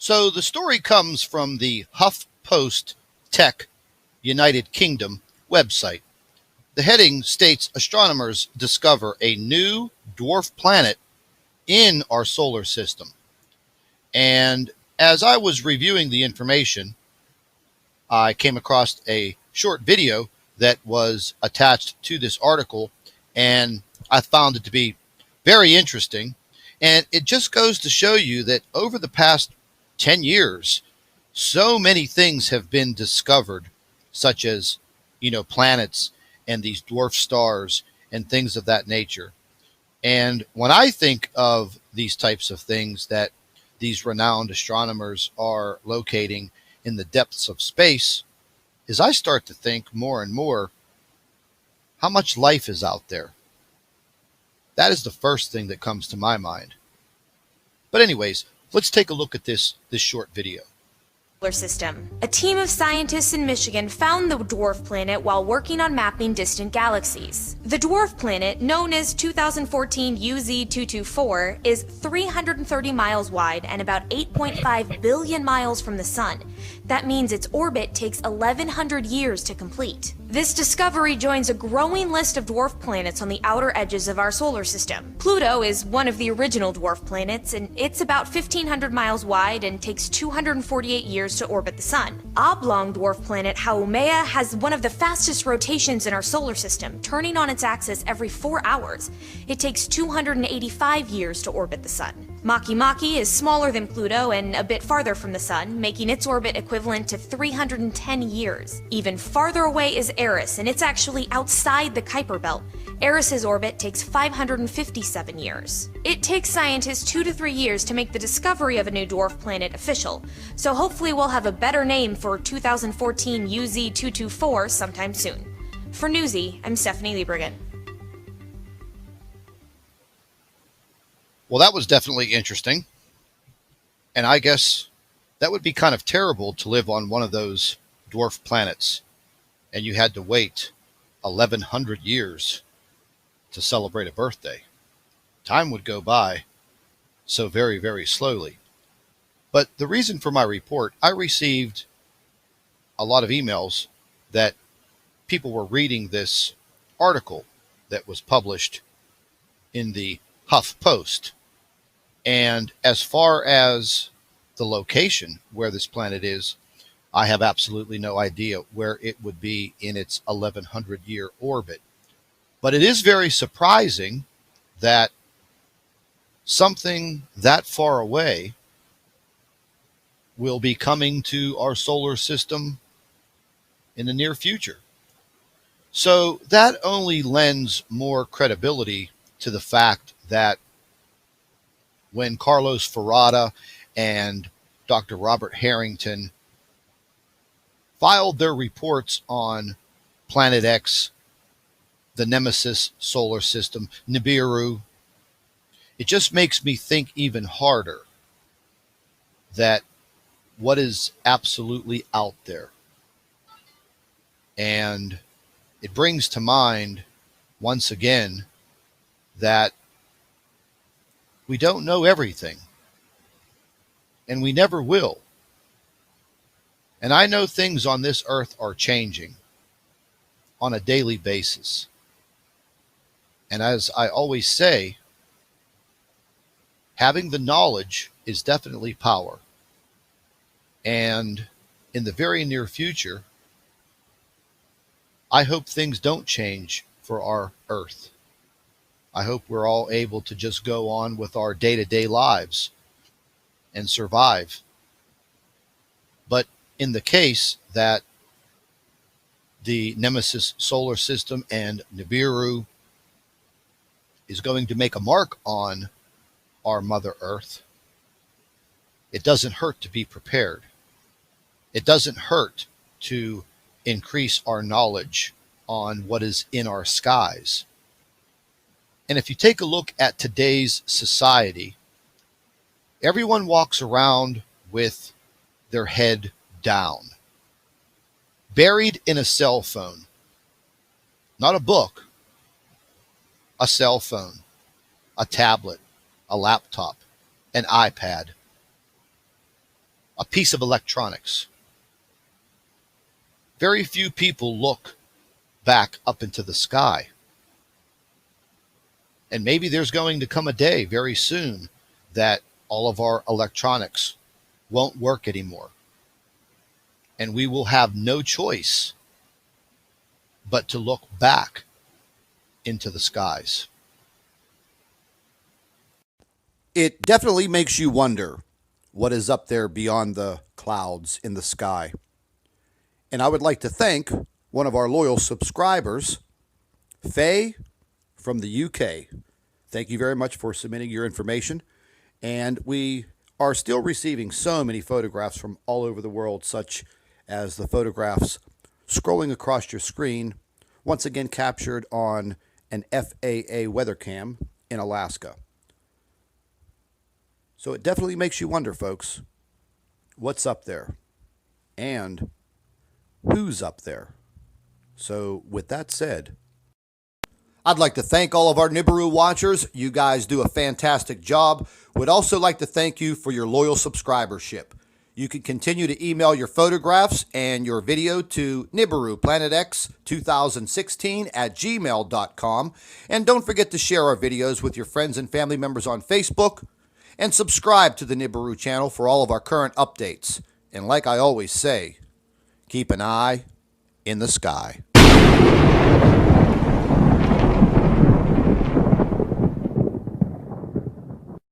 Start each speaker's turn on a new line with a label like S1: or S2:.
S1: So the story comes from the HuffPost Tech United Kingdom website. The heading states astronomers discover a new dwarf planet in our solar system. And as I was reviewing the information, I came across a short video that was attached to this article, and I found it to be very interesting. And it just goes to show you that over the past 10 years, so many things have been discovered, such as, planets and these dwarf stars and things of that nature. And when I think of these types of things that these renowned astronomers are locating in the depths of space, is I start to think more and more how much life is out there. That is the first thing that comes to my mind. But anyways, let's take a look at this short video.
S2: Solar system. A team of scientists in Michigan found the dwarf planet while working on mapping distant galaxies. The dwarf planet, known as 2014 UZ224, is 330 miles wide and about 8.5 billion miles from the Sun. That means its orbit takes 1,100 years to complete. This discovery joins a growing list of dwarf planets on the outer edges of our solar system. Pluto is one of the original dwarf planets, and it's about 1,500 miles wide and takes 248 years to orbit the Sun. Oblong dwarf planet Haumea has one of the fastest rotations in our solar system, turning on its axis every 4 hours. It takes 285 years to orbit the Sun. Makemake is smaller than Pluto and a bit farther from the Sun, making its orbit equivalent to 310 years. Even farther away is Eris, and it's actually outside the Kuiper Belt. Eris's orbit takes 557 years. It takes scientists 2 to 3 years to make the discovery of a new dwarf planet official, so hopefully we'll have a better name for 2014 UZ224 sometime soon. For Newsy, I'm Stephanie Liebergen.
S1: Well, that was definitely interesting. And I guess that would be kind of terrible to live on one of those dwarf planets and you had to wait 1,100 years to celebrate a birthday. Time would go by so very, very slowly. But the reason for my report, I received a lot of emails that people were reading this article that was published in the HuffPost. And as far as the location where this planet is, I have absolutely no idea where it would be in its 1,100-year orbit. But it is very surprising that something that far away will be coming to our solar system in the near future. So that only lends more credibility to the fact that when Carlos Ferrada and Dr. Robert Harrington filed their reports on Planet X, the Nemisis solar system, NIBIRU, it just makes me think even harder that what is absolutely out there. And it brings to mind, once again, that we don't know everything, and we never will. And I know things on this earth are changing on a daily basis. And as I always say, having the knowledge is definitely power. And in the very near future, I hope things don't change for our earth. I hope we're all able to just go on with our day-to-day lives and survive. But in the case that the Nemisis solar system and NIBIRU is going to make a mark on our Mother Earth, it doesn't hurt to be prepared. It doesn't hurt to increase our knowledge on what is in our skies. And if you take a look at today's society, everyone walks around with their head down, buried in a cell phone. Not a book, a cell phone, a tablet, a laptop, an iPad. a piece of electronics. Very few people look back up into the sky. And maybe there's going to come a day very soon that all of our electronics won't work anymore. And we will have no choice but to look back into the skies.
S3: It definitely makes you wonder what is up there beyond the clouds in the sky. And I would like to thank one of our loyal subscribers, Faye from the UK. Thank you very much for submitting your information. And we are still receiving so many photographs from all over the world, such as the photographs scrolling across your screen, once again captured on an FAA weather cam in Alaska. So it definitely makes you wonder, folks, what's up there and who's up there. So with that said, I'd like to thank all of our NIBIRU watchers. You guys do a fantastic job. Would also like to thank you for your loyal subscribership. You can continue to email your photographs and your video to NIBIRUPlanetX2016@gmail.com. And don't forget to share our videos with your friends and family members on Facebook. And subscribe to the NIBIRU channel for all of our current updates. And like I always say, keep an eye in the sky.